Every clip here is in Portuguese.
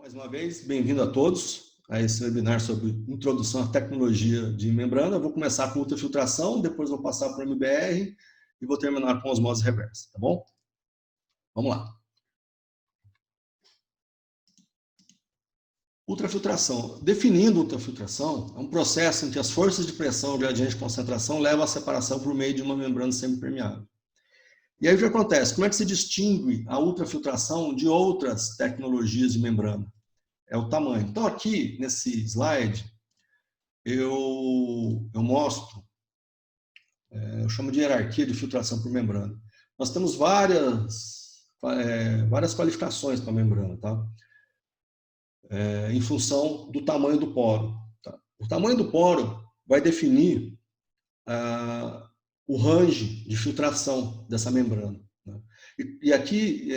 Mais uma vez, bem-vindo a todos a esse webinar sobre introdução à tecnologia de membrana. Eu vou começar com ultrafiltração, depois vou passar para o MBR e vou terminar com osmose reversa, tá bom? Vamos lá. Ultrafiltração. Definindo ultrafiltração, é um processo em que as forças de pressão, gradiente de concentração levam à separação por meio de uma membrana semipermeável. E aí o que acontece? Como é que se distingue a ultrafiltração de outras tecnologias de membrana? É o tamanho. Então, aqui, nesse slide, eu mostro, eu chamo de hierarquia de filtração por membrana. Nós temos várias qualificações para a membrana, tá? Em função do tamanho do poro. Tá? O tamanho do poro vai definir o range de filtração dessa membrana. Né? E aqui,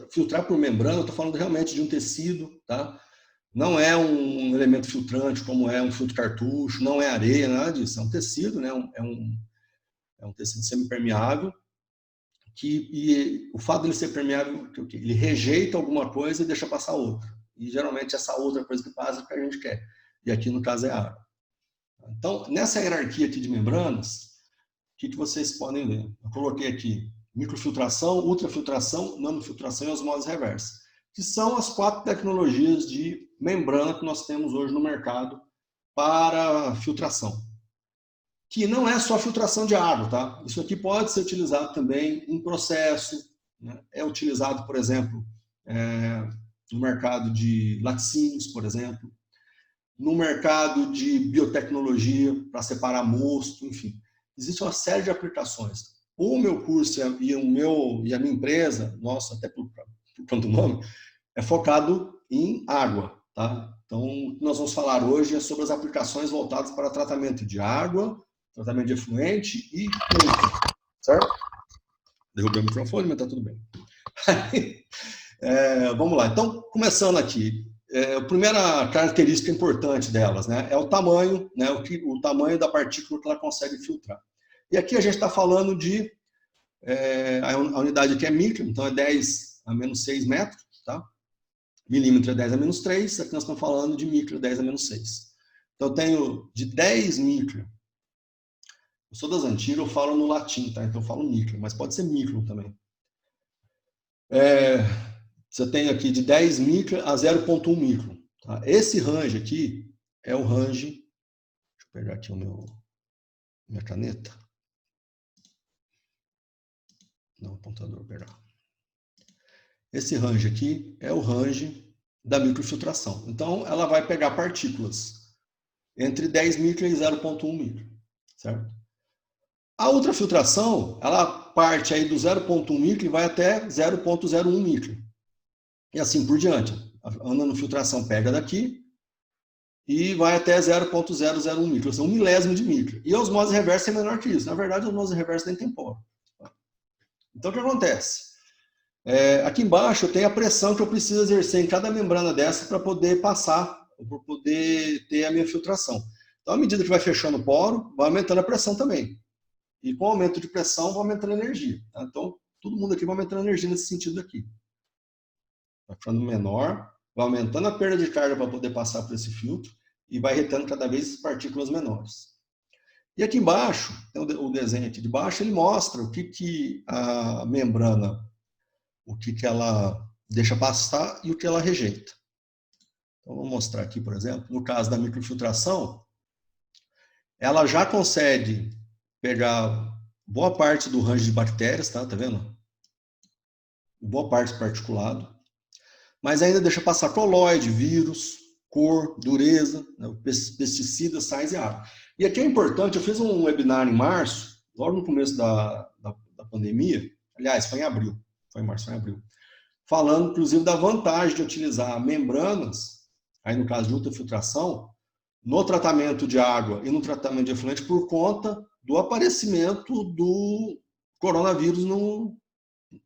filtrar por membrana, eu estou falando realmente de um tecido, tá? Não é um elemento filtrante como é um filtro cartucho, não é areia, nada disso. É um tecido, né? É um tecido semipermeável, e o fato dele ser permeável, ele rejeita alguma coisa e deixa passar outra. E geralmente essa outra coisa que passa é o que a gente quer. E aqui no caso é a água. Então, nessa hierarquia aqui de membranas, o que vocês podem ver? Eu coloquei aqui microfiltração, ultrafiltração, nanofiltração e osmose reversa, que são as 4 tecnologias de membrana que nós temos hoje no mercado para filtração. Que não é só filtração de água, tá? Isso aqui pode ser utilizado também em processo, né? É utilizado, por exemplo, no mercado de laticínios, por exemplo, no mercado de biotecnologia, para separar mosto, enfim. Existe uma série de aplicações. O meu curso e a minha empresa, nossa, até por quanto nome, é focado em água, tá? Então, o que nós vamos falar hoje é sobre as aplicações voltadas para tratamento de água, tratamento de efluente e química, certo? Derrubei o microfone, mas tá tudo bem. Vamos lá. Então, começando aqui. A primeira característica importante delas, né, é o tamanho, né, o tamanho da partícula que ela consegue filtrar. E aqui a gente está falando de, a unidade aqui é micro, então é 10 a menos 6 metros, tá? Milímetro é 10 a menos 3, aqui nós estamos falando de micro, 10 a menos 6. Então eu tenho de 10 micro, eu sou das antigas, eu falo no latim, tá? Então eu falo micro, mas pode ser micro também. Você tem aqui de 10 micro a 0,1 micro. Tá? Esse range aqui é o range. Deixa eu pegar aqui minha caneta. Não, apontador, pegar. Esse range aqui é o range da microfiltração. Então, ela vai pegar partículas entre 10 micro e 0,1 micro. Certo? A ultrafiltração, ela parte aí do 0,1 micro e vai até 0,01 micro. E assim por diante. A nanofiltração pega daqui e vai até 0,001 micro, são 1 milésimo de micro. E a osmose reversa é menor que isso. Na verdade, a osmose reversa nem tem poro. Então, o que acontece? Aqui embaixo eu tenho a pressão que eu preciso exercer em cada membrana dessa para poder passar, para poder ter a minha filtração. Então, à medida que vai fechando o poro, vai aumentando a pressão também. E com o aumento de pressão, vai aumentando a energia. Tá? Então, todo mundo aqui vai aumentando a energia nesse sentido aqui. Vai ficando menor, vai aumentando a perda de carga para poder passar por esse filtro e vai retendo cada vez partículas menores. E aqui embaixo, o desenho aqui de baixo, ele mostra o que a membrana, o que ela deixa passar e o que ela rejeita. Então, vou mostrar aqui, por exemplo, no caso da microfiltração, ela já consegue pegar boa parte do range de bactérias, tá vendo? Boa parte particulado. Mas ainda deixa passar coloide, vírus, cor, dureza, né, pesticidas, sais e água. E aqui é importante, eu fiz um webinar em março, logo no começo da pandemia, aliás, foi em abril, foi em março, foi em abril, falando, inclusive, da vantagem de utilizar membranas, aí no caso de ultrafiltração, no tratamento de água e no tratamento de efluente por conta do aparecimento do coronavírus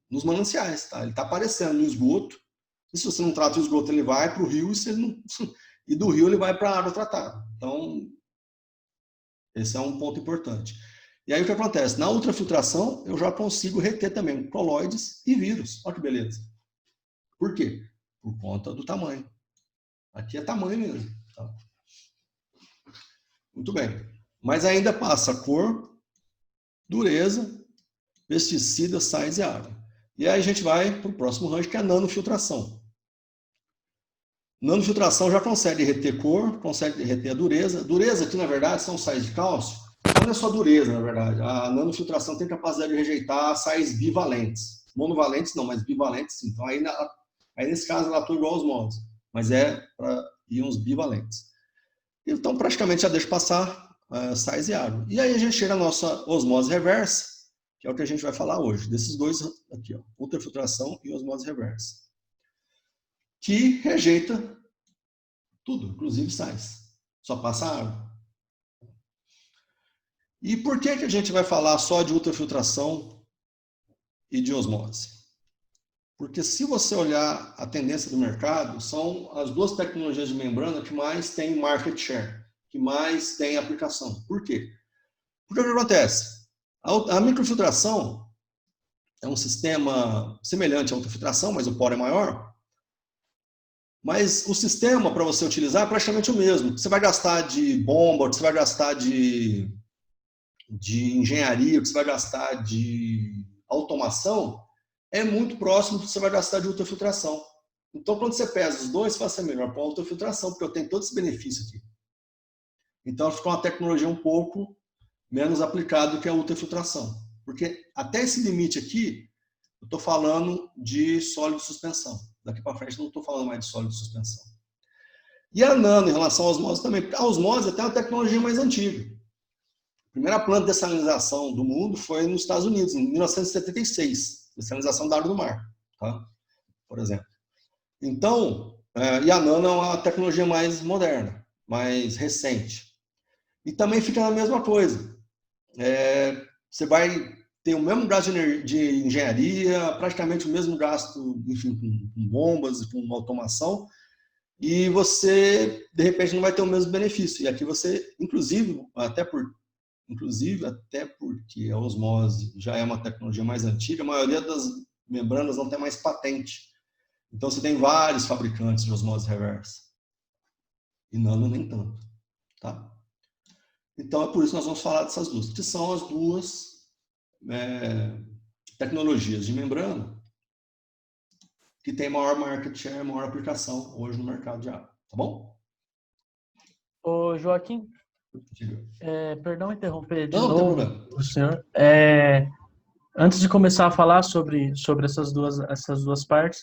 nos mananciais, tá? Ele está aparecendo no esgoto, e se você não trata o esgoto, ele vai para o rio, e do rio ele vai para a água tratada. Então, esse é um ponto importante. E aí o que acontece? Na ultrafiltração, eu já consigo reter também coloides e vírus. Olha que beleza. Por quê? Por conta do tamanho. Aqui é tamanho mesmo. Tá? Muito bem. Mas ainda passa cor, dureza, pesticida, sais e água. E aí a gente vai para o próximo range, que é a nanofiltração. Nanofiltração já consegue reter cor, consegue reter a dureza. Dureza aqui, na verdade, são sais de cálcio. Não é só dureza, na verdade. A nanofiltração tem capacidade de rejeitar sais bivalentes. Monovalentes não, mas bivalentes sim. Então, aí nesse caso, ela atua igual a osmose. Mas é para íons bivalentes. Então, praticamente já deixa passar sais e água. E aí a gente chega à nossa osmose reversa, que é o que a gente vai falar hoje. Desses dois aqui, ó, ultrafiltração e osmose reversa. Que rejeita tudo, inclusive sais. Só passa água. E por que a gente vai falar só de ultrafiltração e de osmose? Porque se você olhar a tendência do mercado, são as duas tecnologias de membrana que mais têm market share, que mais têm aplicação. Por quê? Porque o que acontece? A microfiltração é um sistema semelhante à ultrafiltração, mas o poro é maior. Mas o sistema para você utilizar é praticamente o mesmo. Você vai gastar de bomba, você vai gastar de engenharia, que você vai gastar de automação, é muito próximo do que você vai gastar de ultrafiltração. Então, quando você pesa os dois, você vai ser melhor para a ultrafiltração, porque eu tenho todo esse benefício aqui. Então, fica uma tecnologia um pouco menos aplicada do que a ultrafiltração. Porque até esse limite aqui, eu estou falando de sólido de suspensão. Daqui para frente, não estou falando mais de sólido de suspensão. E a nano, em relação à osmose também, porque a osmose até é uma tecnologia mais antiga. A primeira planta de dessalinização do mundo foi nos Estados Unidos, em 1976. Dessalinização da água do mar, tá? Por exemplo. Então, e a nano é uma tecnologia mais moderna, mais recente. E também fica na mesma coisa. Você vai ter o mesmo gasto de engenharia, praticamente o mesmo gasto, enfim, com bombas, com automação, e você, de repente, não vai ter o mesmo benefício. E aqui você, inclusive até porque a osmose já é uma tecnologia mais antiga, a maioria das membranas não tem mais patente. Então, você tem vários fabricantes de osmose reversa. E nano nem tanto. Tá? Então, é por isso que nós vamos falar dessas duas, que são as duas tecnologias de membrana que tem maior market share, maior aplicação hoje no mercado de água. Tá bom? Ô, Joaquim, perdão interromper de não novo tem problema. o senhor. Antes de começar a falar sobre essas duas partes,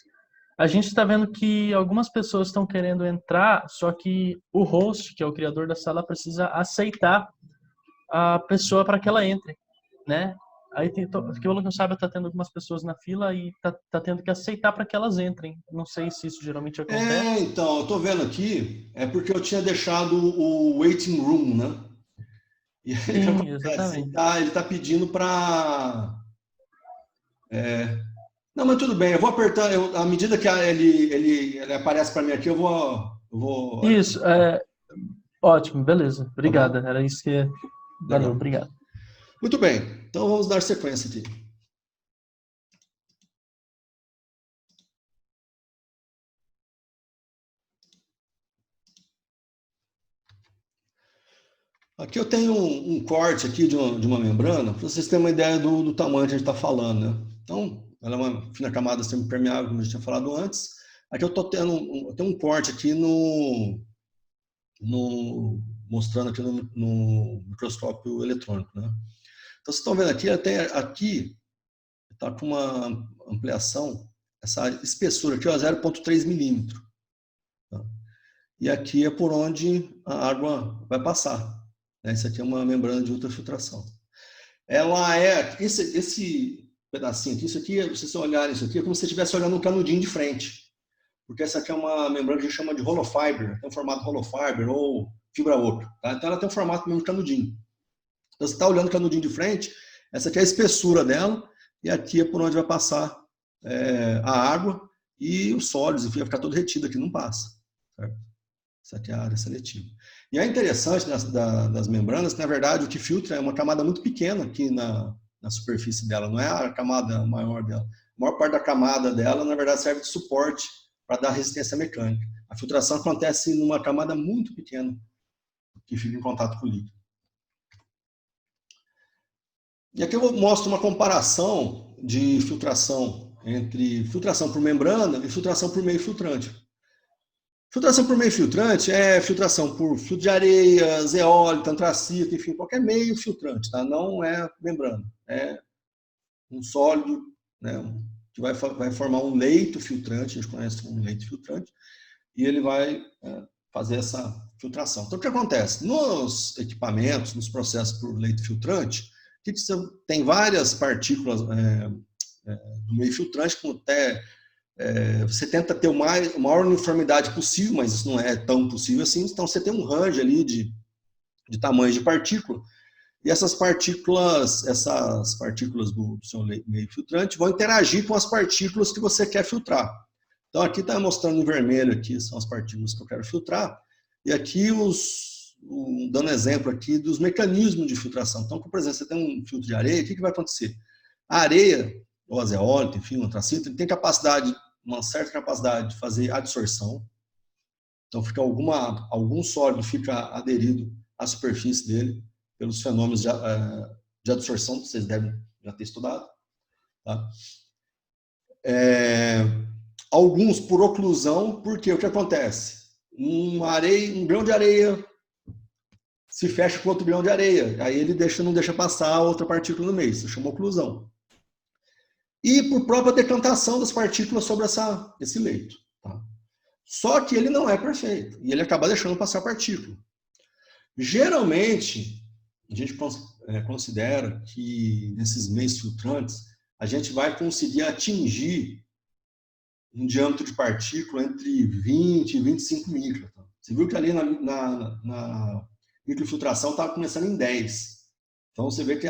a gente está vendo que algumas pessoas estão querendo entrar, só que o host, que é o criador da sala, precisa aceitar a pessoa para que ela entre, né? Aí pelo que eu saiba, tá tendo algumas pessoas na fila e tá tendo que aceitar para que elas entrem. Não sei se isso geralmente acontece. Então, eu tô vendo aqui, é porque eu tinha deixado o waiting room, né? E aí o que Sim, acontece? exatamente. Ele tá pedindo para... Não, mas tudo bem, eu vou apertar, à medida que ele aparece para mim aqui, eu vou... Isso, ótimo, beleza. Tá Obrigada. bom? Era isso que... Valeu, Legal. obrigado. Muito bem, então vamos dar sequência aqui. Aqui eu tenho um corte aqui de uma membrana, para vocês terem uma ideia do tamanho que a gente está falando, né? Então, ela é uma fina camada semipermeável, como a gente tinha falado antes. Aqui eu tenho um corte aqui mostrando aqui no microscópio eletrônico, né? Então, vocês estão vendo aqui, aqui está com uma ampliação, essa espessura aqui, 0,3 milímetro. Tá? E aqui é por onde a água vai passar. Isso aqui é uma membrana de ultrafiltração. Ela esse pedacinho aqui, isso aqui, se vocês olharem isso aqui, é como se você estivesse olhando um canudinho de frente. Porque essa aqui é uma membrana que a gente chama de hollow fiber, tem um formato hollow fiber ou fibra oco. Tá? Então ela tem um formato mesmo de canudinho. Então você está olhando o canudinho de frente, essa aqui é a espessura dela, e aqui é por onde vai passar a água e os sólidos, enfim, vai ficar todo retido aqui, não passa. Certo? Essa aqui é a área seletiva. E é interessante das membranas que, na verdade, o que filtra é uma camada muito pequena aqui na superfície dela, não é a camada maior dela. a maior parte da camada dela, na verdade, serve de suporte para dar resistência mecânica. A filtração acontece numa camada muito pequena, que fica em contato com o líquido. E aqui eu mostro uma comparação de filtração entre filtração por membrana e filtração por meio filtrante. Filtração por meio filtrante é filtração por filtro de areia, zeólito, antracito, enfim, qualquer meio filtrante, tá? Não é membrana, é um sólido, né, que vai formar um leito filtrante, a gente conhece como um leito filtrante, e ele vai fazer essa filtração. Então, o que acontece? Nos equipamentos, nos processos por leito filtrante, que você tem várias partículas do meio filtrante, como até você tenta ter a maior uniformidade possível, mas isso não é tão possível assim, então você tem um range ali de tamanhos de partícula, e essas partículas do seu meio filtrante vão interagir com as partículas que você quer filtrar. Então aqui está mostrando em vermelho, aqui são as partículas que eu quero filtrar, e aqui dando exemplo aqui dos mecanismos de filtração. Então, por exemplo, você tem um filtro de areia, o que vai acontecer? A areia, ou a zeólito, enfim, o antracito, ele tem uma certa capacidade de fazer adsorção. Então, algum sólido fica aderido à superfície dele, pelos fenômenos de adsorção, que vocês devem já ter estudado. Tá? Alguns por oclusão, porque o que acontece? Um grão de areia se fecha com outro grão de areia, aí ele não deixa passar outra partícula no meio, isso chama oclusão. E por própria decantação das partículas sobre esse leito. Tá? Só que ele não é perfeito, e ele acaba deixando passar a partícula. Geralmente, a gente considera que nesses meios filtrantes, a gente vai conseguir atingir um diâmetro de partícula entre 20 e 25 micras. Tá? Você viu que ali na microfiltração estava começando em 10. Então você vê que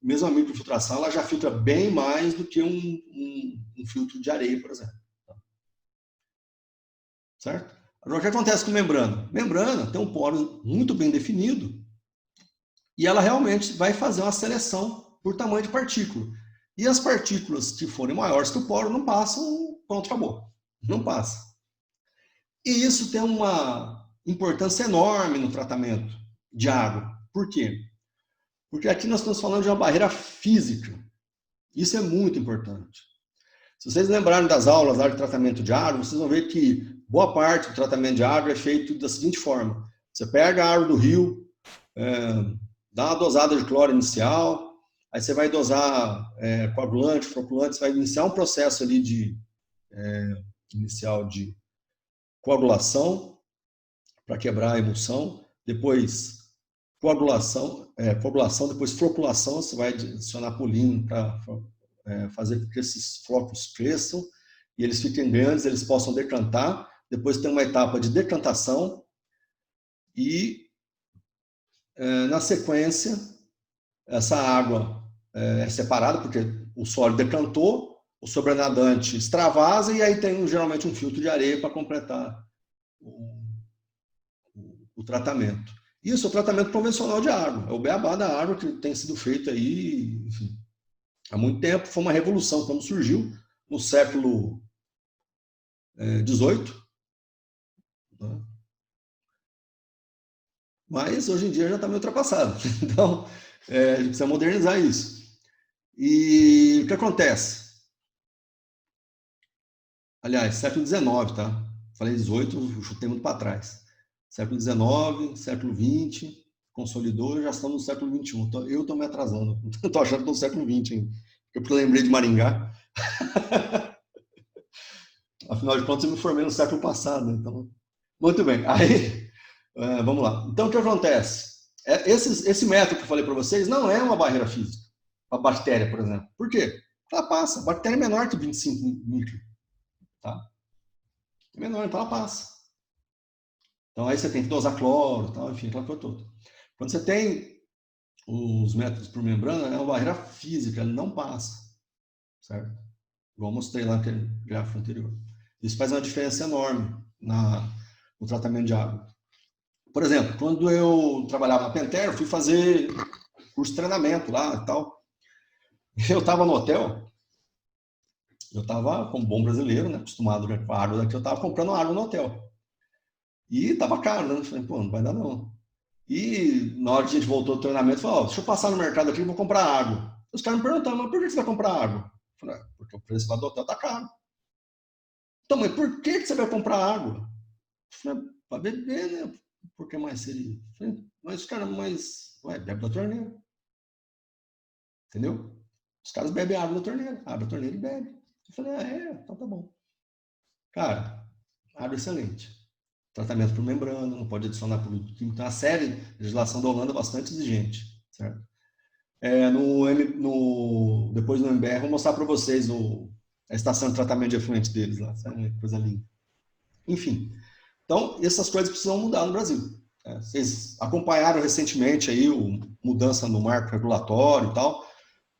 mesmo a microfiltração ela já filtra bem mais do que um filtro de areia, por exemplo. Tá? Certo? Agora, o que acontece com membrana? Membrana tem um poro muito bem definido e ela realmente vai fazer uma seleção por tamanho de partícula. E as partículas que forem maiores que o poro não passam, pronto, acabou. Não passa. E isso tem uma importância enorme no tratamento de água. Por quê? Porque aqui nós estamos falando de uma barreira física. Isso é muito importante. Se vocês lembrarem das aulas lá de tratamento de água, vocês vão ver que boa parte do tratamento de água é feito da seguinte forma. Você pega a água do rio, dá uma dosada de cloro inicial, aí você vai dosar coagulante, floculante, você vai iniciar um processo ali inicial de coagulação, para quebrar a emulsão, depois coagulação, depois floculação, você vai adicionar polímero para fazer com que esses flocos cresçam e eles fiquem grandes, eles possam decantar, depois tem uma etapa de decantação e, na sequência, essa água é separada, porque o sólido decantou, o sobrenadante extravasa e aí tem geralmente um filtro de areia para completar o tratamento. Isso é o tratamento convencional de água, é o beabá da água que tem sido feito aí, enfim, há muito tempo. Foi uma revolução quando surgiu no século XVIII, né? Mas hoje em dia já está meio ultrapassado. Então, a gente precisa modernizar isso. E o que acontece? Aliás, século XIX, tá? Falei 18, chutei muito para trás. Século XIX, século XX, consolidou, já estamos no século XXI. Então, eu estou me atrasando. Estou achando que estou no século XX ainda. Porque eu lembrei de Maringá. Afinal de contas, eu me formei no século passado. Então, muito bem. Aí, vamos lá. Então, o que acontece? Esse método que eu falei para vocês não é uma barreira física. A bactéria, por exemplo. Por quê? Ela passa. A bactéria é menor que 25 micro. Tá? É menor, então ela passa. Então aí você tem que dosar cloro, tal, enfim, aquela coisa toda. Quando você tem os métodos por membrana, é uma barreira física, ele não passa. Certo? Igual eu mostrei lá naquele gráfico anterior. Isso faz uma diferença enorme no tratamento de água. Por exemplo, quando eu trabalhava na Pantera, eu fui fazer curso de treinamento lá e tal. Eu estava no hotel, eu estava, como bom brasileiro, né, acostumado, né, com a água daqui, eu estava comprando água no hotel. E estava caro, né? Eu falei, pô, não vai dar não. E na hora que a gente voltou do treinamento, falou, deixa eu passar no mercado aqui e vou comprar água. Os caras me perguntaram, mas por que você vai comprar água? Eu falei, porque o preço lá do hotel tá caro. Então, mas por que você vai comprar água? Eu falei, para beber, né? Por que mais seria? Eu falei, mas, cara, ué, bebe da torneira. Entendeu? Os caras bebem água da torneira. Abre a torneira e bebe. Eu falei, então tá bom. Cara, água excelente. Tratamento por membrana, não pode adicionar produto químico. Tem uma série de legislação da Holanda bastante exigente, certo? Depois no MBR, vou mostrar para vocês a estação de tratamento de efluentes deles lá, sabe? Coisa linda. Enfim, então essas coisas precisam mudar no Brasil. Vocês acompanharam recentemente aí mudança no marco regulatório e tal.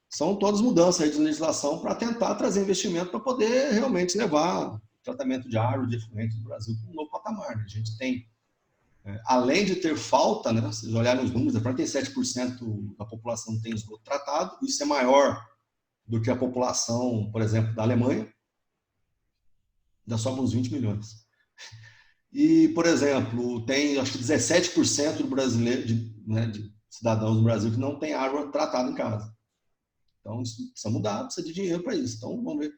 São todas mudanças aí de legislação para tentar trazer investimento para poder realmente levar o tratamento de água e de efluentes do Brasil para um novo patamar. A gente tem, além de ter falta, né, se vocês olharem os números, 47% da população não tem esgoto tratado, isso é maior do que a população, por exemplo, da Alemanha, ainda sobra uns 20 milhões. E, por exemplo, tem acho que 17% do brasileiro, de cidadãos do Brasil que não tem água tratada em casa. Então, isso precisa mudar, precisa de dinheiro para isso. Então, vamos ver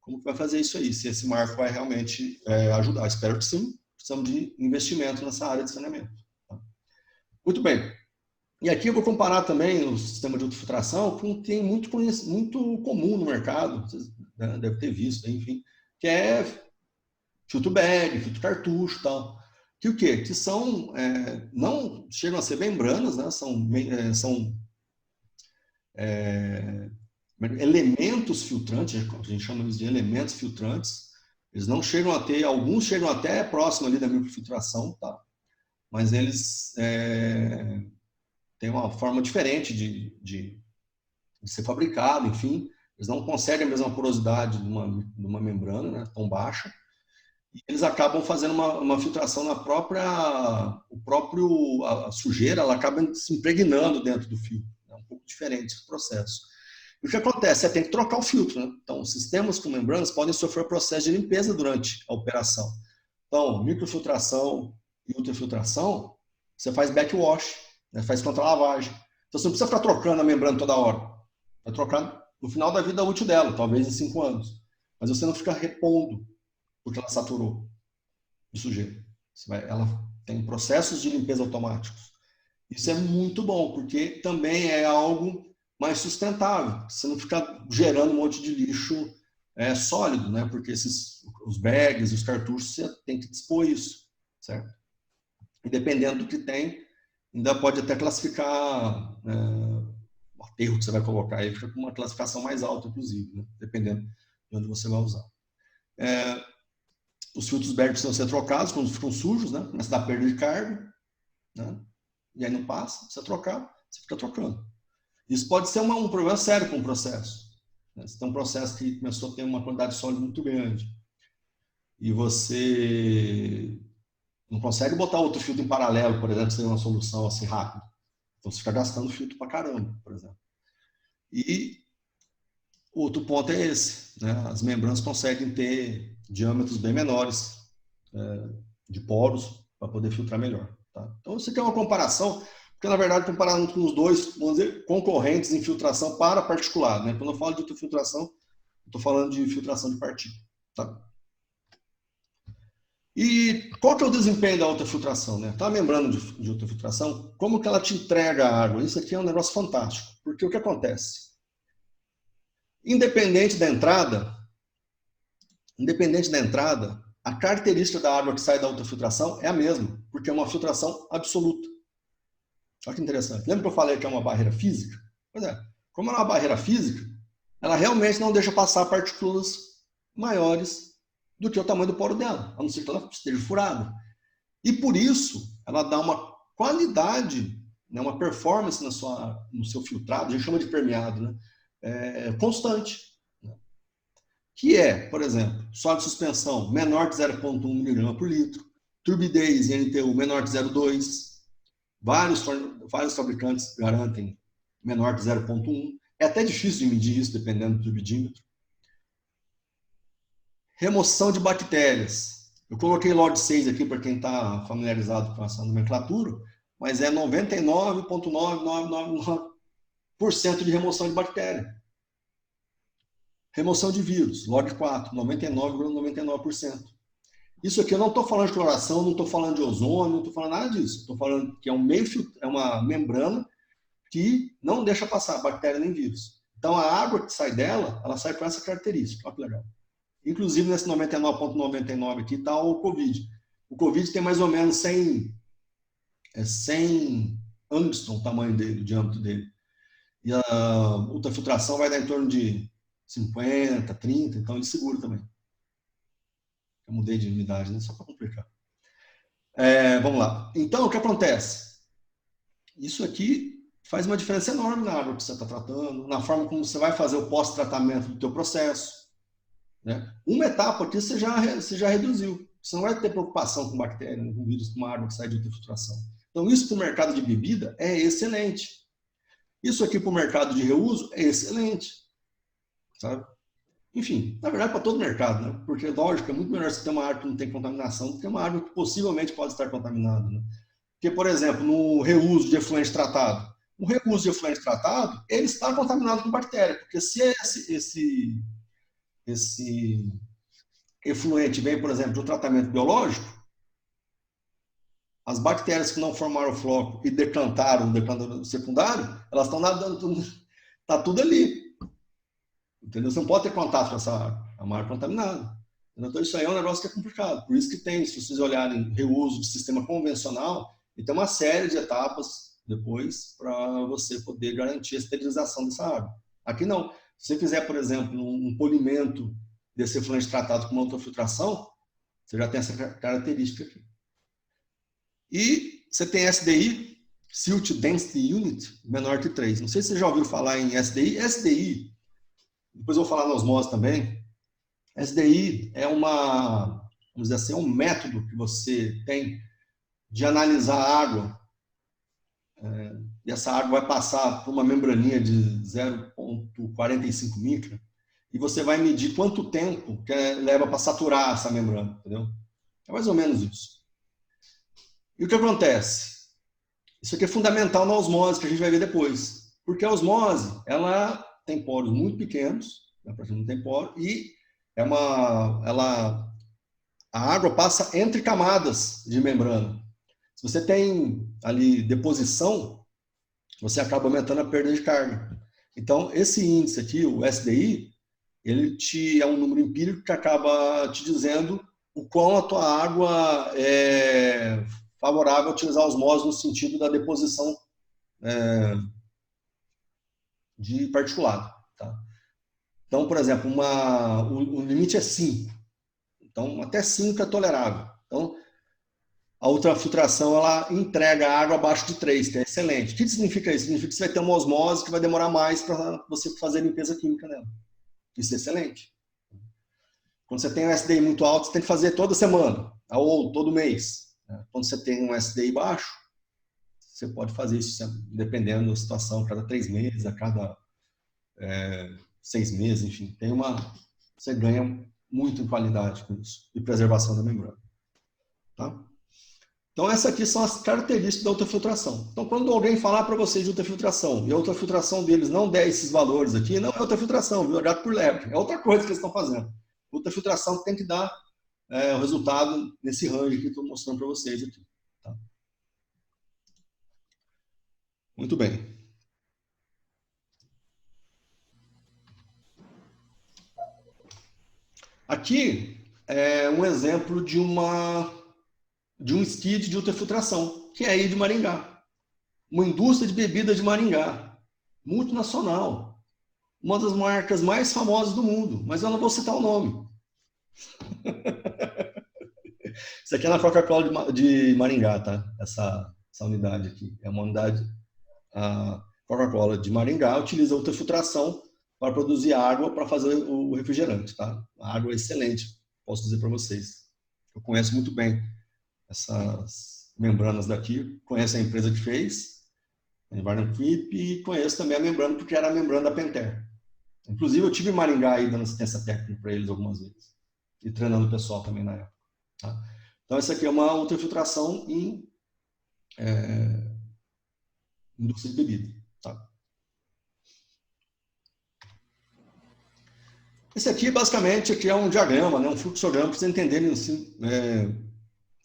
como que vai fazer isso aí, se esse marco vai realmente ajudar. Espero que sim. Precisamos de investimento nessa área de saneamento. Tá? Muito bem. E aqui eu vou comparar também o sistema de ultrafiltração com um que tem muito comum no mercado, vocês devem ter visto, enfim, que é filtro bag, filtro cartucho e tal. Que o quê? Que são, não chegam a ser membranas, né? São elementos filtrantes, a gente chama eles de elementos filtrantes. Eles não chegam a ter, alguns chegam até próximo ali da microfiltração, tá? Mas eles têm uma forma diferente de ser fabricado, enfim. Eles não conseguem a mesma porosidade de uma membrana, né, tão baixa. E eles acabam fazendo uma filtração na própria, a sujeira, ela acaba se impregnando dentro do filtro. É um pouco diferente esse processo. E o que acontece? Você tem que trocar o filtro, né? Então, sistemas com membranas podem sofrer processo de limpeza durante a operação. Então, microfiltração e ultrafiltração, você faz backwash, né? Faz contra-lavagem. Então, você não precisa ficar trocando a membrana toda hora. Vai trocar no final da vida útil dela, talvez em 5 anos. Mas você não fica repondo porque ela saturou de sujeira. Ela tem processos de limpeza automáticos. Isso é muito bom, porque também é algo mais sustentável. Você não fica gerando um monte de lixo sólido, né? Porque os bags, os cartuchos, você tem que dispor isso, certo? E dependendo do que tem, ainda pode até classificar o aterro que você vai colocar aí, fica com uma classificação mais alta, inclusive, né? Dependendo de onde você vai usar. Os filtros bag precisam ser trocados quando ficam sujos, né? Começa a dar perda de carga, né? E aí não passa, precisa trocar, você fica trocando. Isso pode ser um problema sério com o processo. Né? Você tem um processo que começou a ter uma quantidade sólida muito grande e você não consegue botar outro filtro em paralelo, por exemplo, sem uma solução assim rápida. Então você fica gastando filtro pra caramba, por exemplo. E outro ponto é esse, né? As membranas conseguem ter diâmetros bem menores de poros para poder filtrar melhor. Tá? Então você tem uma comparação, porque na verdade comparando com os dois, vamos dizer, concorrentes em filtração para particular. Né? Quando eu falo de ultrafiltração, estou falando de filtração de partícula. Tá? E qual que é o desempenho da ultrafiltração? Né? Tá a membrana de ultrafiltração, como que ela te entrega a água? Isso aqui é um negócio fantástico, porque o que acontece? Independente da entrada, a característica da água que sai da ultrafiltração é a mesma, porque é uma filtração absoluta. Olha que interessante. Lembra que eu falei que é uma barreira física? Pois é, como é uma barreira física, ela realmente não deixa passar partículas maiores do que o tamanho do poro dela, a não ser que ela esteja furada. E por isso, ela dá uma qualidade, né, uma performance no seu filtrado, a gente chama de permeado, né, constante. Que é, por exemplo, sólido de suspensão menor de 0,1 mg por litro, turbidez em NTU menor de 0,2, vários fabricantes garantem menor de 0,1, É até difícil de medir isso, dependendo do turbidímetro. Remoção de bactérias. Eu coloquei log 6 aqui para quem está familiarizado com essa nomenclatura, mas é 99,9999% de remoção de bactéria. Remoção de vírus, log 4, 99,99%. Isso aqui eu não estou falando de cloração, não estou falando de ozônio, não estou falando nada disso. Estou falando que é uma membrana que não deixa passar bactéria nem vírus. Então a água que sai dela, ela sai com essa característica. Olha que legal. Inclusive nesse 99,99 aqui está o Covid. O Covid tem mais ou menos 100 angstrom o tamanho dele, o diâmetro dele. E a ultrafiltração vai dar em torno de 50, 30, então ele segura também. Eu mudei de unidade, né? Só para complicar. Vamos lá. Então, o que acontece? Isso aqui faz uma diferença enorme na água que você está tratando, na forma como você vai fazer o pós-tratamento do teu processo. Né? Uma etapa aqui você já reduziu. Você não vai ter preocupação com bactéria, com vírus, com água que sai de ultrafiltração. Então, isso para o mercado de bebida é excelente. Isso aqui para o mercado de reuso é excelente. Sabe? Enfim, na verdade, para todo mercado, né? Porque, lógico, é muito melhor você ter uma água que não tem contaminação do que uma água que possivelmente pode estar contaminada. Né? Porque, por exemplo, no reuso de efluente tratado, o reuso de efluente tratado, ele está contaminado com bactéria, porque se esse efluente vem, por exemplo, de um tratamento biológico, as bactérias que não formaram o floco e decantaram o decantador secundário, elas estão nadando, está tudo ali. Entendeu? Você não pode ter contato com essa água, é uma água contaminada. Então isso aí é um negócio que é complicado. Por isso que tem, se vocês olharem reuso de sistema convencional, e tem uma série de etapas depois para você poder garantir a esterilização dessa água. Aqui não. Se você fizer, por exemplo, um polimento desse efluente tratado com uma ultrafiltração, você já tem essa característica aqui. E você tem SDI, Silt Density Unit, menor que 3. Não sei se você já ouviu falar em SDI. SDI, depois eu vou falar na osmose também. SDI é vamos dizer assim, um método que você tem de analisar a água, e essa água vai passar por uma membraninha de 0,45 micra, e você vai medir quanto tempo que leva para saturar essa membrana, entendeu? É mais ou menos isso. E o que acontece? Isso aqui é fundamental na osmose, que a gente vai ver depois. Porque a osmose, ela tem poros muito pequenos, não tem poro, e a água passa entre camadas de membrana. Se você tem ali deposição, você acaba aumentando a perda de carga. Então, esse índice aqui, o SDI, ele é um número empírico que acaba te dizendo o quão a tua água é favorável a utilizar a osmose no sentido da deposição de particulado. Tá? Então, por exemplo, o limite é 5. Então, até 5 é tolerável. Então, a ultrafiltração ela entrega a água abaixo de 3, que é excelente. O que significa isso? Significa que você vai ter uma osmose que vai demorar mais para você fazer a limpeza química nela. Isso é excelente. Quando você tem um SDI muito alto, você tem que fazer toda semana, ou todo mês. Quando você tem um SDI baixo, você pode fazer isso dependendo da situação, cada 3 meses, a cada 6 meses, enfim. Você ganha muito em qualidade com isso, e preservação da membrana. Tá? Então, essas aqui são as características da ultrafiltração. Então, quando alguém falar para vocês de ultrafiltração, e a ultrafiltração deles não der esses valores aqui, não é ultrafiltração, viu? É gato por lebre. É outra coisa que eles estão fazendo. Ultrafiltração tem que dar o resultado nesse range que estou mostrando para vocês aqui. Tá? Muito bem. Aqui é um exemplo de um skid de ultrafiltração, que é aí de Maringá. Uma indústria de bebidas de Maringá, multinacional. Uma das marcas mais famosas do mundo, mas eu não vou citar o nome. Isso aqui é na Coca-Cola de Maringá, tá? Essa unidade aqui. É uma unidade, a Coca-Cola de Maringá utiliza ultrafiltração para produzir água para fazer o refrigerante, tá? A água é excelente, posso dizer para vocês. Eu conheço muito bem essas membranas daqui, conheço a empresa que fez, Environment Keep, e conheço também a membrana, porque era a membrana da Pentair. Inclusive, eu tive em Maringá aí dando assistência técnica para eles algumas vezes. E treinando o pessoal também na época. Tá? Então, essa aqui é uma ultrafiltração em indústria de bebida. Tá? Esse aqui, basicamente, aqui é um diagrama, né, um fluxograma, para vocês entenderem assim,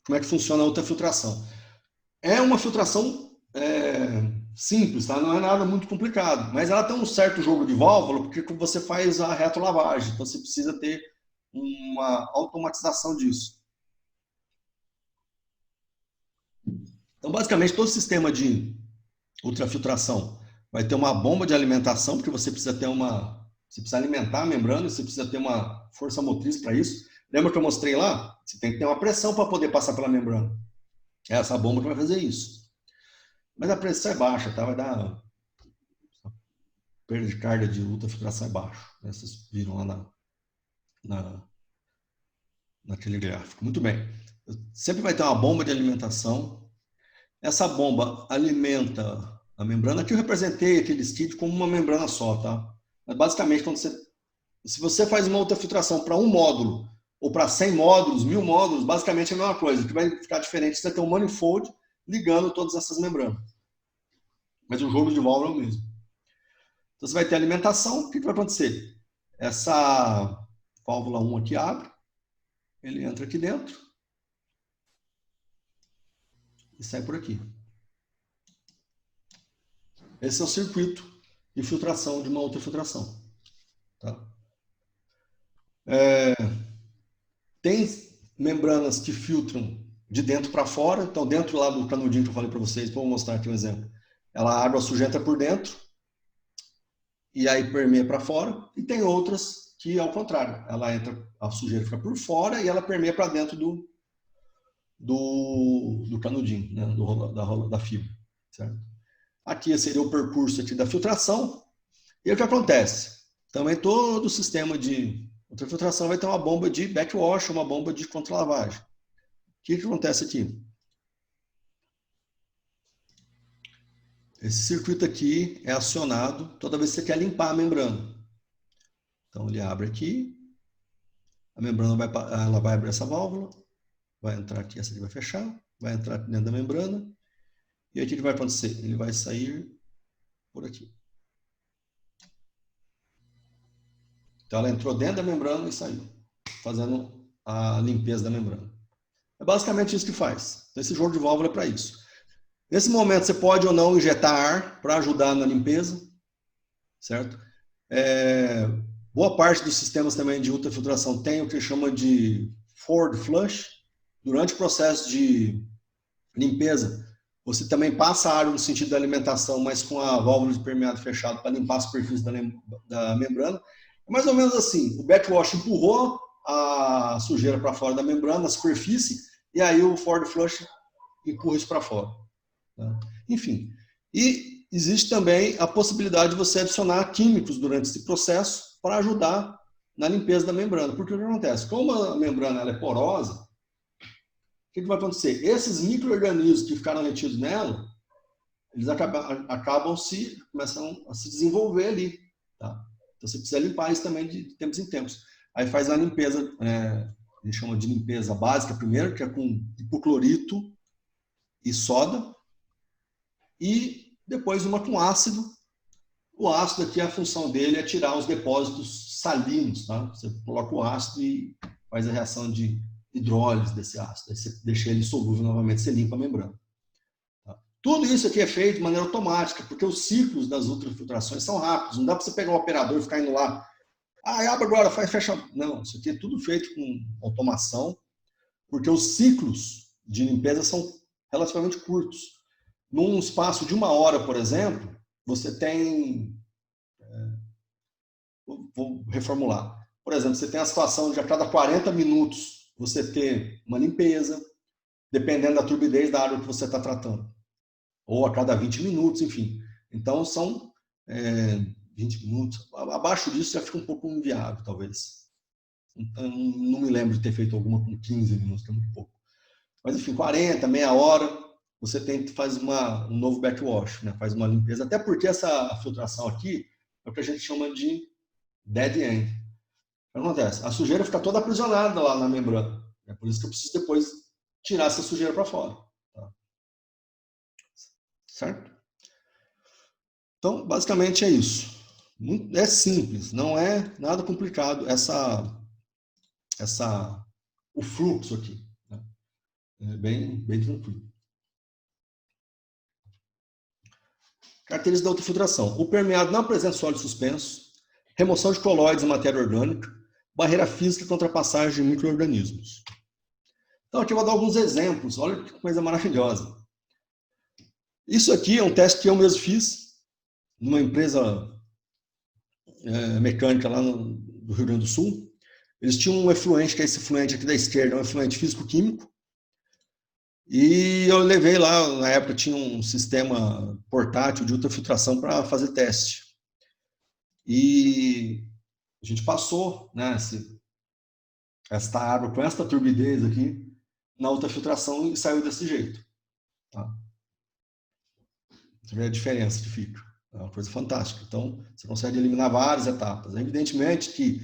como é que funciona a ultrafiltração. É uma filtração simples, tá? Não é nada muito complicado, mas ela tem um certo jogo de válvula, porque você faz a retrolavagem, então você precisa ter uma automatização disso. Então, basicamente, todo sistema de ultrafiltração vai ter uma bomba de alimentação, porque você precisa ter você precisa alimentar a membrana, você precisa ter uma força motriz para isso. Lembra que eu mostrei lá? Você tem que ter uma pressão para poder passar pela membrana. É essa bomba que vai fazer isso. Mas a pressão é baixa, tá? Vai dar perda de carga de ultrafiltração é baixo. Né? Vocês viram lá naquele gráfico. Muito bem. Sempre vai ter uma bomba de alimentação. Essa bomba alimenta a membrana. Aqui eu representei aquele skid como uma membrana só, tá? Mas basicamente, se você faz uma ultrafiltração para um módulo ou para 100 módulos, 1000 módulos, basicamente é a mesma coisa. O que vai ficar diferente é você ter um manifold ligando todas essas membranas. Mas o jogo de válvula é o mesmo. Então você vai ter alimentação. O que vai acontecer? Essa válvula 1 aqui abre, ele entra aqui dentro e sai por aqui. Esse é o circuito de filtração de uma ultrafiltração. Tá? Tem membranas que filtram de dentro para fora. Então, dentro lá do canudinho que eu falei para vocês, vou mostrar aqui um exemplo. A água sujenta por dentro e aí permeia para fora. E tem outras que, ao contrário, ela entra, a sujeira fica por fora e ela permeia para dentro do canudinho, né? da fibra. Certo? Aqui seria o percurso aqui da filtração. E o que acontece? Também todo o sistema de ultrafiltração vai ter uma bomba de backwash, uma bomba de contralavagem. O que acontece aqui? Esse circuito aqui é acionado toda vez que você quer limpar a membrana. Então ele abre aqui, a membrana ela vai abrir essa válvula, vai entrar aqui, essa aqui vai fechar, vai entrar dentro da membrana, e aí o que vai acontecer? Ele vai sair por aqui. Então ela entrou dentro da membrana e saiu, fazendo a limpeza da membrana. É basicamente isso que faz. Então esse jogo de válvula é para isso. Nesse momento você pode ou não injetar ar para ajudar na limpeza, certo? Boa parte dos sistemas também de ultrafiltração tem o que chama de forward flush. Durante o processo de limpeza, você também passa a água no sentido da alimentação, mas com a válvula de permeado fechado para limpar a superfície da membrana. É mais ou menos assim, o backwash empurrou a sujeira para fora da membrana, a superfície, e aí o forward flush empurra isso para fora. Tá? Enfim, e existe também a possibilidade de você adicionar químicos durante esse processo para ajudar na limpeza da membrana. Porque o que acontece? Como a membrana ela é porosa, o que vai acontecer? Esses micro-organismos que ficaram retidos nela, eles começam a se desenvolver ali. Tá? Então você precisa limpar isso também de tempos em tempos. Aí faz a limpeza, a gente chama de limpeza básica primeiro, que é com hipoclorito e soda, e depois uma com ácido. O ácido aqui, a função dele é tirar os depósitos salinos. Tá? Você coloca o ácido e faz a reação de hidrólise desse ácido. Aí você deixa ele solúvel novamente, você limpa a membrana. Tá? Tudo isso aqui é feito de maneira automática, porque os ciclos das ultrafiltrações são rápidos. Não dá para você pegar o operador e ficar indo lá. Abre agora, fecha. Não, isso aqui é tudo feito com automação, porque os ciclos de limpeza são relativamente curtos. Num espaço de 1 hora, por exemplo, você tem... Vou reformular. Por exemplo, você tem a situação de a cada 40 minutos você ter uma limpeza, dependendo da turbidez da água que você está tratando. Ou a cada 20 minutos, enfim. Então, são 20 minutos. Abaixo disso já fica um pouco inviável, talvez. Então, não me lembro de ter feito alguma com 15 minutos, que é muito pouco. Mas, enfim, 40, meia hora, você faz um novo backwash, né? Faz uma limpeza, até porque essa filtração aqui é o que a gente chama de dead end. O que acontece? A sujeira fica toda aprisionada lá na membrana. É por isso que eu preciso depois tirar essa sujeira para fora. Tá? Certo? Então, basicamente é isso. É simples, não é nada complicado o fluxo aqui. Né? É bem tranquilo. Características da ultrafiltração. O permeado não apresenta sólido suspenso, remoção de colóides em matéria orgânica, barreira física contra a passagem de micro-organismos. Então, aqui eu vou dar alguns exemplos. Olha que coisa maravilhosa. Isso aqui é um teste que eu mesmo fiz numa empresa mecânica lá do Rio Grande do Sul. Eles tinham um efluente, que é esse efluente aqui da esquerda, um efluente físico-químico. E eu levei lá, na época tinha um sistema portátil de ultrafiltração para fazer teste. E a gente passou, né, esta água com esta turbidez aqui na ultrafiltração e saiu desse jeito. Tá? Você vê a diferença que fica. É uma coisa fantástica. Então, você consegue eliminar várias etapas. Evidentemente que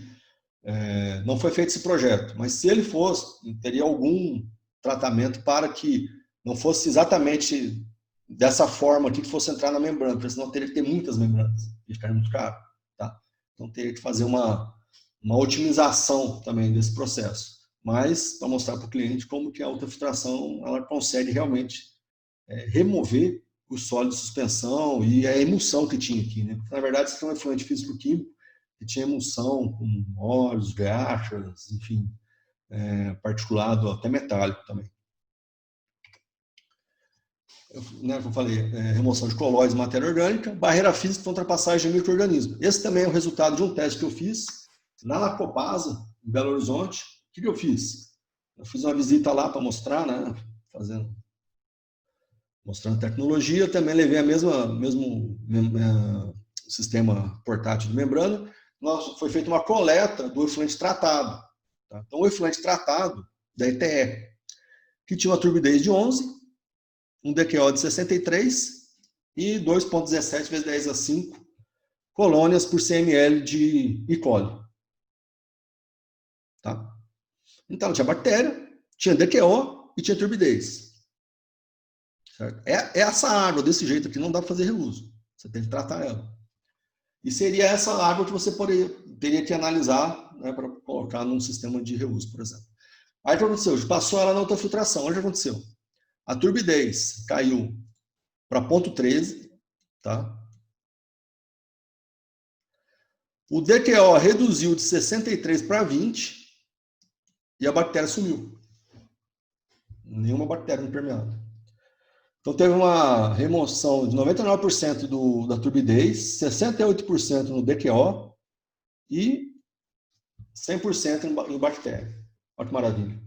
não foi feito esse projeto, mas se ele fosse, teria algum tratamento para que não fosse exatamente dessa forma aqui que fosse entrar na membrana, porque senão teria que ter muitas membranas e ficaria muito caro. Tá? Então, teria que fazer uma otimização também desse processo. Mas, para mostrar para o cliente como que a ultrafiltração ela consegue realmente remover o sólido de suspensão e a emulsão que tinha aqui. Né? Porque, na verdade, isso aqui é um efluente físico-químico que tinha emulsão com óleos, graxas, enfim, particulado até metálico também. Como eu falei, remoção de colóides em matéria orgânica, barreira física contra a passagem de micro-organismos. Esse também é o resultado de um teste que eu fiz lá na Copasa, em Belo Horizonte. O que eu fiz? Eu fiz uma visita lá para mostrar, né, mostrando tecnologia. Também levei mesmo sistema portátil de membrana. Foi feita uma coleta do efluente tratado. Tá? Então, o efluente tratado da ETE, que tinha uma turbidez de 11, um DQO de 63 e 2,17 vezes 10 a 5 colônias por CML de E. coli. Tá? Então, tinha bactéria, tinha DQO e tinha turbidez. Certo? Essa água, desse jeito aqui, não dá para fazer reuso. Você tem que tratar ela. E seria essa água que você teria que analisar, né, para colocar num sistema de reuso, por exemplo. Aí o que aconteceu? Passou ela na ultrafiltração. Olha o que aconteceu. A turbidez caiu para 0,13, tá? O DQO reduziu de 63 para 20 e a bactéria sumiu. Nenhuma bactéria no permeado. Então teve uma remoção de 99% da turbidez, 68% no DQO e 100% em bactéria. Olha que maravilha.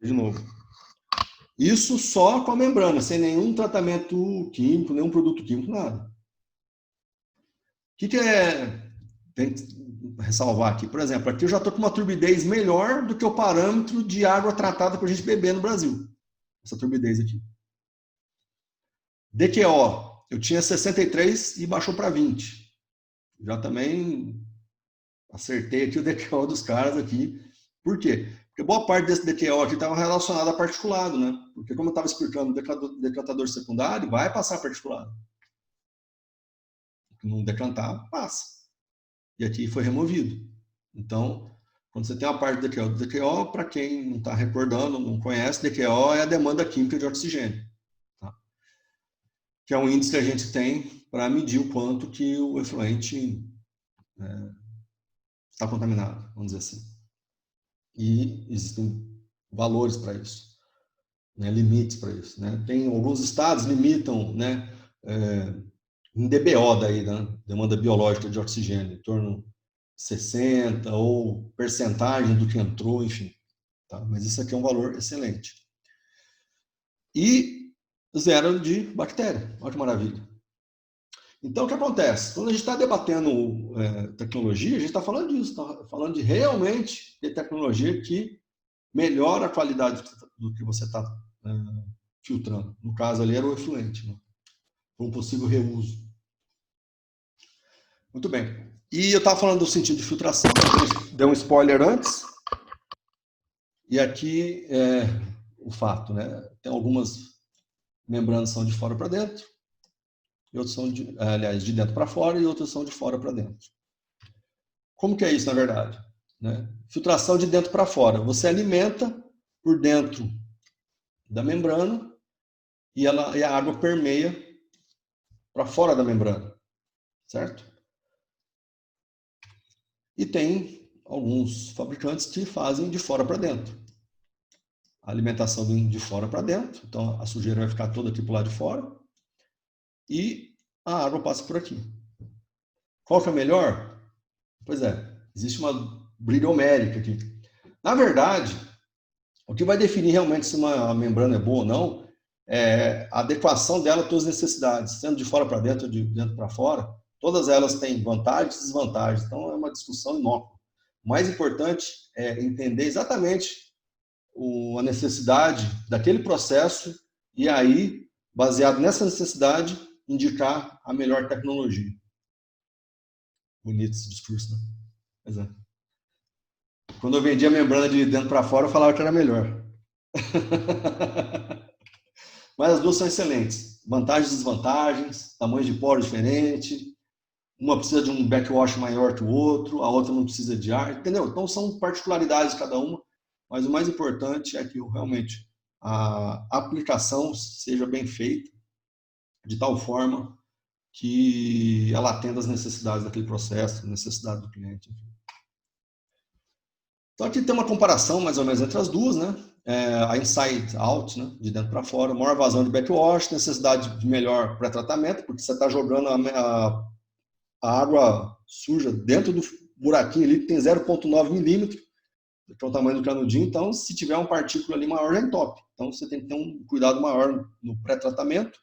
De novo. Isso só com a membrana, sem nenhum tratamento químico, nenhum produto químico, nada. O que tem que ressalvar aqui? Por exemplo, aqui eu já estou com uma turbidez melhor do que o parâmetro de água tratada para a gente beber no Brasil. Essa turbidez aqui. DQO, eu tinha 63 e baixou para 20. Já também acertei aqui o DQO dos caras aqui. Por quê? Porque boa parte desse DQO aqui estava relacionado a particulado, né? Porque como eu estava explicando, o decantador secundário vai passar particulado. Se não decantar, passa. E aqui foi removido. Então, quando você tem uma parte do DQO, para quem não está recordando, não conhece, DQO é a demanda química de oxigênio. Tá? Que é um índice que a gente tem para medir o quanto que o efluente está contaminado, vamos dizer assim. E existem valores para isso, né, limites para isso. Né? Tem alguns estados limitam, né, em DBO, daí, né, demanda biológica de oxigênio, em torno de 60 ou percentagem do que entrou, enfim. Tá? Mas isso aqui é um valor excelente. E zero de bactéria. Olha que maravilha. Então, o que acontece? Quando a gente está debatendo tecnologia, a gente está falando disso, está falando de realmente ter tecnologia que melhora a qualidade do que você está filtrando. No caso ali era o efluente, né? Para um possível reuso. Muito bem. E eu estava falando do sentido de filtração, deu um spoiler antes. E aqui é o fato, né? Tem algumas membranas são de fora para dentro, e outras são, de dentro para fora, e outras são de fora para dentro. Como que é isso, na verdade? Né? Filtração de dentro para fora. Você alimenta por dentro da membrana e a água permeia para fora da membrana, certo? E tem alguns fabricantes que fazem de fora para dentro. A alimentação de fora para dentro, então a sujeira vai ficar toda aqui para o lado de fora e a água passa por aqui. Qual que é melhor? Pois é, existe uma briga homérica aqui. Na verdade, o que vai definir realmente se uma membrana é boa ou não é a adequação dela às suas necessidades, sendo de fora para dentro ou de dentro para fora. Todas elas têm vantagens e desvantagens, então é uma discussão inócua. O mais importante é entender exatamente a necessidade daquele processo e aí, baseado nessa necessidade, indicar a melhor tecnologia. Bonito esse discurso, né? Pois é. Quando eu vendia a membrana de dentro para fora, eu falava que era melhor. Mas as duas são excelentes. Vantagens e desvantagens, tamanhos de poro diferente. Uma precisa de um backwash maior que o outro, a outra não precisa de ar, entendeu? Então são particularidades de cada uma, mas o mais importante é que realmente a aplicação seja bem feita, de tal forma que ela atenda às necessidades daquele processo, necessidade do cliente. Enfim. Então aqui tem uma comparação mais ou menos entre as duas, né? A inside out, né? De dentro para fora, maior vazão de backwash, necessidade de melhor pré-tratamento, porque você está jogando a água suja dentro do buraquinho ali, que tem 0,9 milímetro, que é o tamanho do canudinho, então se tiver uma partícula ali maior, já entope. Então você tem que ter um cuidado maior no pré-tratamento,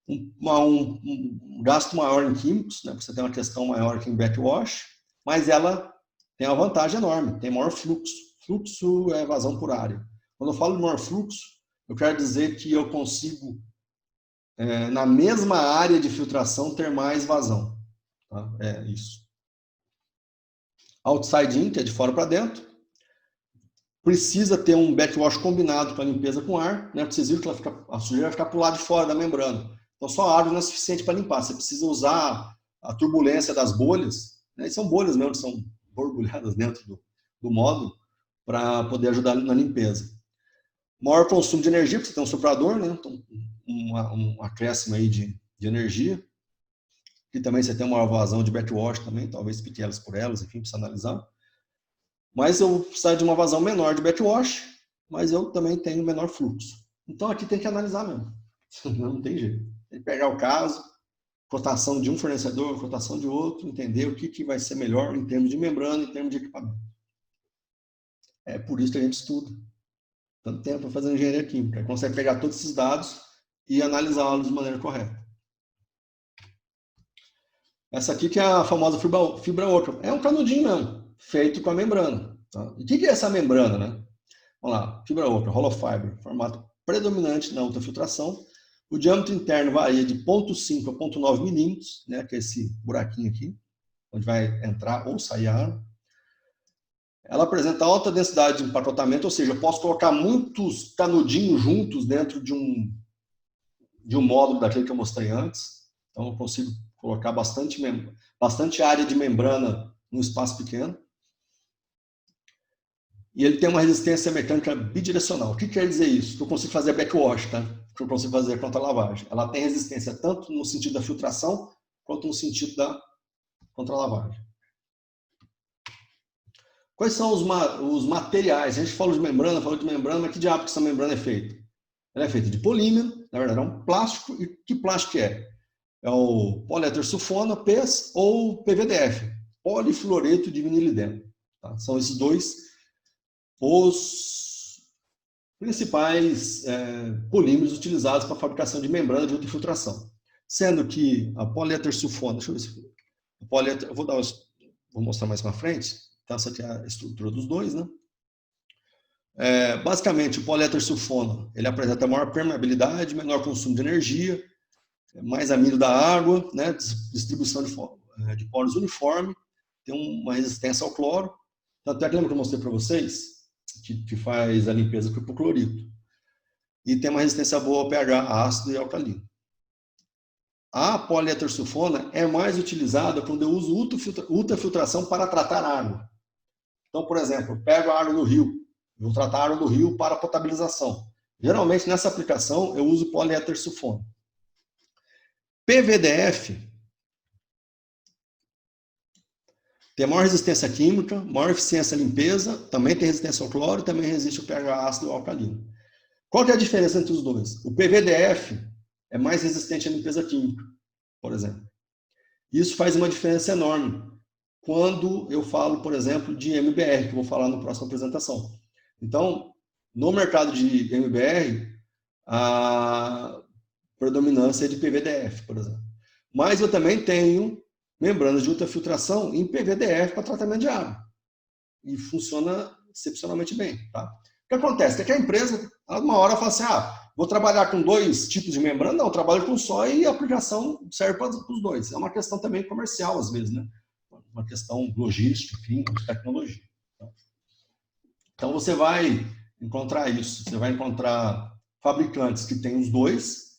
um gasto maior em químicos, né? Você tem uma questão maior aqui em backwash, mas ela tem uma vantagem enorme, tem maior fluxo. Fluxo é vazão por área. Quando eu falo de maior fluxo, eu quero dizer que eu consigo, na mesma área de filtração, ter mais vazão. Tá? É isso. Outside in, que é de fora para dentro. Precisa ter um backwash combinado com a limpeza com ar, né? Porque vocês viram que a sujeira vai ficar para o lado de fora da membrana. Então, só a água não é suficiente para limpar. Você precisa usar a turbulência das bolhas, né? E são bolhas mesmo, que são borbulhadas dentro do módulo, para poder ajudar na limpeza. Maior consumo de energia, porque você tem um soprador, né? Então, um acréscimo aí de energia. E também você tem uma vazão de backwash também, talvez pique elas por elas, enfim, precisa analisar. Mas eu preciso de uma vazão menor de backwash, mas eu também tenho menor fluxo. Então aqui tem que analisar mesmo. Não tem jeito. Tem que pegar o caso, cotação de um fornecedor, cotação de outro, entender o que vai ser melhor em termos de membrana, em termos de equipamento. É por isso que a gente estuda. Tanto tempo para fazer engenharia química. Consegue pegar todos esses dados e analisá-los de maneira correta. Essa aqui que é a famosa fibra oca. É um canudinho mesmo, feito com a membrana. Tá? E o que é essa membrana, né? Vamos lá, fibra oca, hollow fiber, formato predominante na ultrafiltração. O diâmetro interno varia de 0,5 a 0,9 milímetros, né, que é esse buraquinho aqui, onde vai entrar ou sair a água. Ela apresenta alta densidade de empacotamento, ou seja, eu posso colocar muitos canudinhos juntos dentro de um módulo daquele que eu mostrei antes. Então, eu consigo colocar bastante área de membrana num espaço pequeno. E ele tem uma resistência mecânica bidirecional. O que quer dizer isso? Que eu consigo fazer backwash, tá? Que eu consigo fazer contra-lavagem. Ela tem resistência tanto no sentido da filtração, quanto no sentido da contra-lavagem. Quais são os materiais? A gente falou de membrana, mas que diabo que essa membrana é feita? Ela é feita de polímero, na verdade é um plástico. E que plástico é? É o poliéter sulfona, PES, ou PVDF, polifluoreto de vinilideno. Tá? São esses dois os principais polímeros utilizados para a fabricação de membrana de ultrafiltração. Sendo que a poliéter sulfona, deixa eu ver se a poliéter, eu vou mostrar mais para frente. Então, essa aqui é a estrutura dos dois, né? Basicamente, o poliéter-sulfona, ele apresenta maior permeabilidade, menor consumo de energia, mais amido da água, né, distribuição de poros uniforme, tem uma resistência ao cloro. Tanto é que lembra que eu mostrei para vocês, que faz a limpeza com hipoclorito. E tem uma resistência boa ao pH ácido e alcalino. A poliéter-sulfona é mais utilizada quando eu uso ultrafiltração para tratar água. Então, por exemplo, eu pego a água do rio, vou tratar a água do rio para potabilização. Geralmente, nessa aplicação, eu uso poliéter-sulfona. PVDF tem maior resistência química, maior eficiência em limpeza, também tem resistência ao cloro e também resiste ao pH ácido e ao alcalino. Qual que é a diferença entre os dois? O PVDF é mais resistente à limpeza química, por exemplo. Isso faz uma diferença enorme quando eu falo, por exemplo, de MBR, que eu vou falar na próxima apresentação. Então, no mercado de MBR, a predominância é de PVDF, por exemplo. Mas eu também tenho membranas de ultrafiltração em PVDF para tratamento de água. E funciona excepcionalmente bem. Tá? O que acontece? É que a empresa, uma hora, fala assim, vou trabalhar com 2 tipos de membrana? Não, eu trabalho com só e a aplicação serve para os 2. É uma questão também comercial, às vezes, né? Uma questão logística, enfim, de tecnologia. Então, você vai encontrar isso. Você vai encontrar fabricantes que têm os 2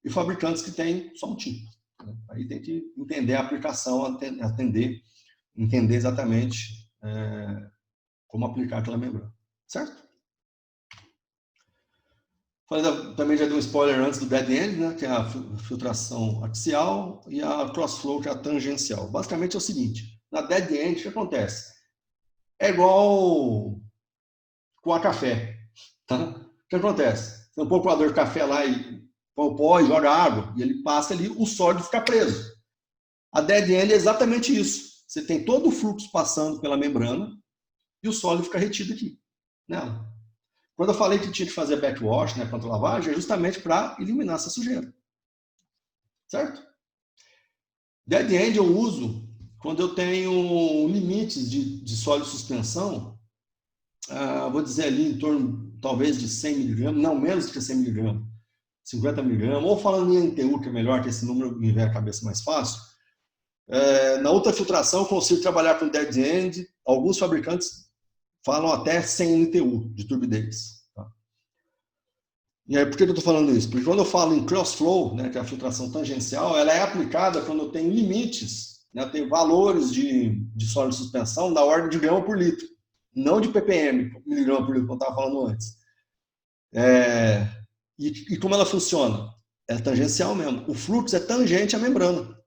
e fabricantes que têm só um tipo. Aí tem que entender a aplicação, entender exatamente como aplicar aquela membrana. Certo? Também já dei um spoiler antes do dead end, né, que é a filtração axial, e a crossflow, que é a tangencial. Basicamente é o seguinte, na dead end, o que acontece? É igual com a café. Tá? O que acontece? Você põe o coador de café lá e põe o pó e joga água, e ele passa ali, o sólido fica preso. A dead end é exatamente isso. Você tem todo o fluxo passando pela membrana e o sólido fica retido aqui, nela. Quando eu falei que tinha que fazer backwash, né, contra lavagem, é justamente para eliminar essa sujeira. Certo? Dead end eu uso quando eu tenho limites de sólido suspensão, vou dizer ali em torno, talvez, de 100 mg, não menos que 100 mg, 50 mg, ou falando em NTU, que é melhor, que esse número me vem à cabeça mais fácil. Na ultrafiltração eu consigo trabalhar com dead end, alguns fabricantes falam até 100 NTU de turbidez. Tá? E aí, por que eu estou falando isso? Porque quando eu falo em crossflow, né, que é a filtração tangencial, ela é aplicada quando eu tenho limites, né, eu tenho valores de sólido de suspensão da ordem de grama por litro, não de ppm, miligrama por litro, como eu estava falando antes. E como ela funciona? É tangencial mesmo. O fluxo é tangente à membrana.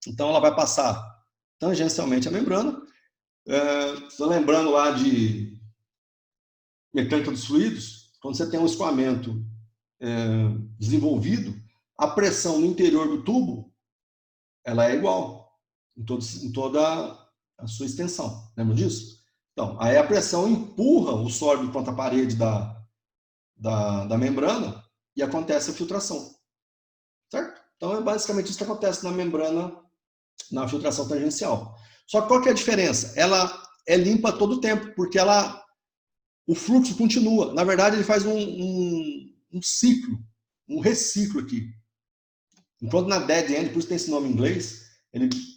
Então, ela vai passar tangencialmente a membrana. Estou lembrando lá de mecânica dos fluidos, quando você tem um escoamento desenvolvido, a pressão no interior do tubo ela é igual em toda a sua extensão. Lembra disso? Então, aí a pressão empurra o sólido contra a parede da membrana e acontece a filtração. Certo? Então, é basicamente isso que acontece na membrana, na filtração tangencial. Só que qual que é a diferença? Ela é limpa todo o tempo, porque o fluxo continua. Na verdade, ele faz um ciclo, um reciclo aqui. Enquanto na dead end, por isso tem esse nome em inglês,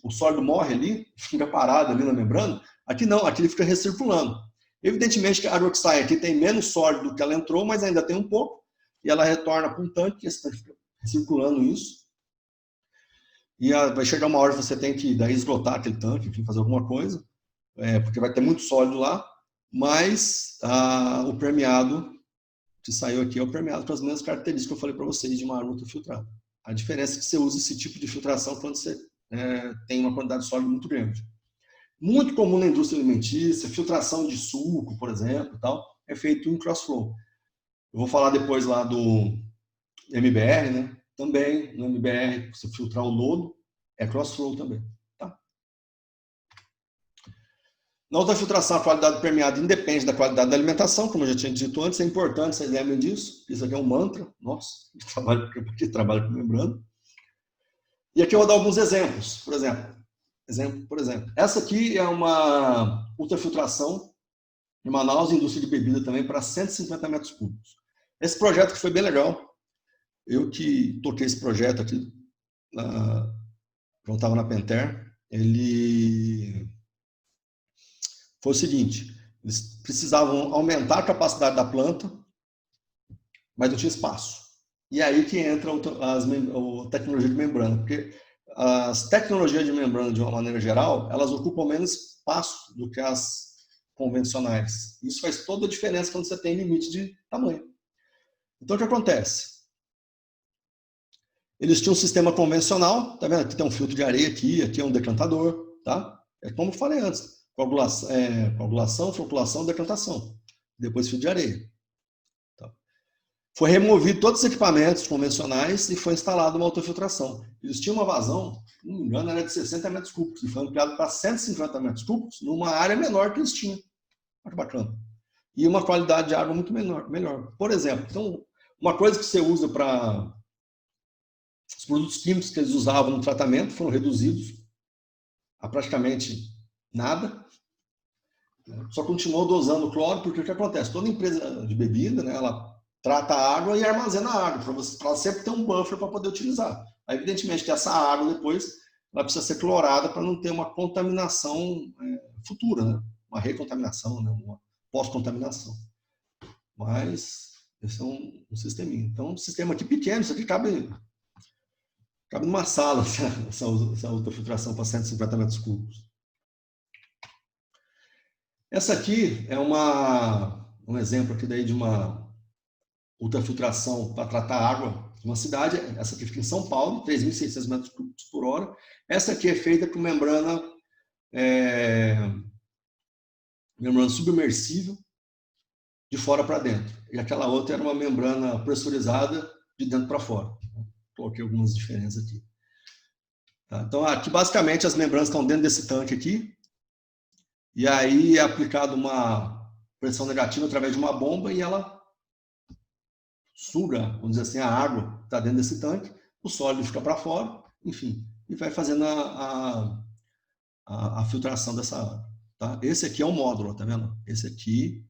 o sólido morre ali, fica parado ali na membrana. Aqui não, aqui ele fica recirculando. Evidentemente que a água que sai aqui tem menos sólido do que ela entrou, mas ainda tem um pouco, e ela retorna para um tanque, e esse tanque fica recirculando isso. E vai chegar uma hora que você tem que daí esgotar aquele tanque, enfim, fazer alguma coisa, porque vai ter muito sólido lá, mas o permeado que saiu aqui é o permeado com as mesmas características que eu falei para vocês de uma água ultrafiltrada. A diferença é que você usa esse tipo de filtração quando você tem uma quantidade de sólido muito grande. Muito comum na indústria alimentícia, filtração de suco, por exemplo, tal, é feito em crossflow. Eu vou falar depois lá do MBR, né? Também no MBR, você filtrar o lodo, é crossflow também. Tá? Na ultrafiltração, a qualidade do permeado independe da qualidade da alimentação, como eu já tinha dito antes, é importante, vocês lembrem disso. Isso aqui é um mantra, nossa, porque trabalho com membrana. E aqui eu vou dar alguns exemplos, por exemplo. Essa aqui é uma ultrafiltração Em Manaus, indústria de bebida também para 150 metros cúbicos. Esse projeto que foi bem legal, eu que toquei esse projeto aqui, quando estava na Pentair, ele foi o seguinte, eles precisavam aumentar a capacidade da planta, mas não tinha espaço. E aí que entra a tecnologia de membrana, porque as tecnologias de membrana, de uma maneira geral, elas ocupam menos espaço do que as convencionais. Isso faz toda a diferença quando você tem limite de tamanho. Então, o que acontece? Eles tinham um sistema convencional, tá vendo? Aqui tem um filtro de areia, aqui é um decantador, tá? É como eu falei antes, coagulação, floculação, decantação. Depois filtro de areia. Tá? Foi removido todos os equipamentos convencionais e foi instalada uma autofiltração. Eles tinham uma vazão, não me engano, era de 60 metros cúbicos, e foi ampliado para 150 metros cúbicos, numa área menor que eles tinham. Olha que bacana. E uma qualidade de água muito melhor. Por exemplo, então, uma coisa que você usa para os produtos químicos que eles usavam no tratamento foram reduzidos a praticamente nada. Só continuou dosando cloro, porque o que acontece? Toda empresa de bebida, né, ela trata a água e armazena a água, para sempre ter um buffer para poder utilizar. Aí, evidentemente, que essa água depois ela precisa ser clorada para não ter uma contaminação futura, né? Uma recontaminação, né? Uma pós-contaminação. Mas esse é um sisteminha. Então, um sistema aqui pequeno, isso aqui cabe numa sala, essa ultrafiltração para 150 metros cúbicos. Essa aqui é um exemplo aqui daí de uma ultrafiltração para tratar água de uma cidade. Essa aqui fica em São Paulo, 3.600 metros cúbicos por hora. Essa aqui é feita com membrana submersível de fora para dentro. E aquela outra era uma membrana pressurizada de dentro para fora. Coloquei algumas diferenças aqui. Tá? Então, aqui basicamente as membranas estão dentro desse tanque aqui. E aí é aplicada uma pressão negativa através de uma bomba e ela suga, vamos dizer assim, a água que está dentro desse tanque, o sólido fica para fora, enfim, e vai fazendo a filtração dessa água. Tá? Esse aqui é o módulo, tá vendo? Esse aqui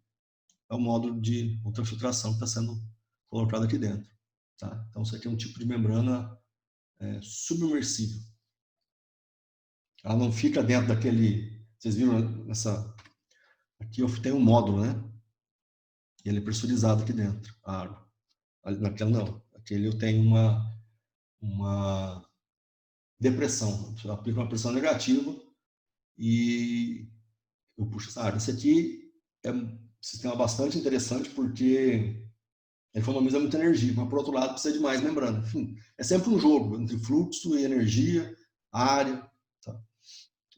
é o módulo de ultrafiltração que está sendo colocado aqui dentro. Tá? Então, isso aqui é um tipo de membrana submersível. Ela não fica dentro daquele... Vocês viram essa... Aqui eu tenho um módulo, né? E ele é pressurizado aqui dentro, a água. Naquela não. Aquele eu tenho uma depressão. Eu aplico uma pressão negativa e eu puxo essa água. Esse aqui é um sistema bastante interessante porque economiza muita energia, mas por outro lado precisa de mais membrana. Enfim, é sempre um jogo entre fluxo e energia, área, tá?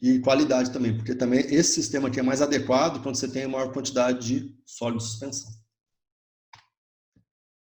E qualidade também, porque também esse sistema aqui é mais adequado quando você tem a maior quantidade de sólido de suspensão.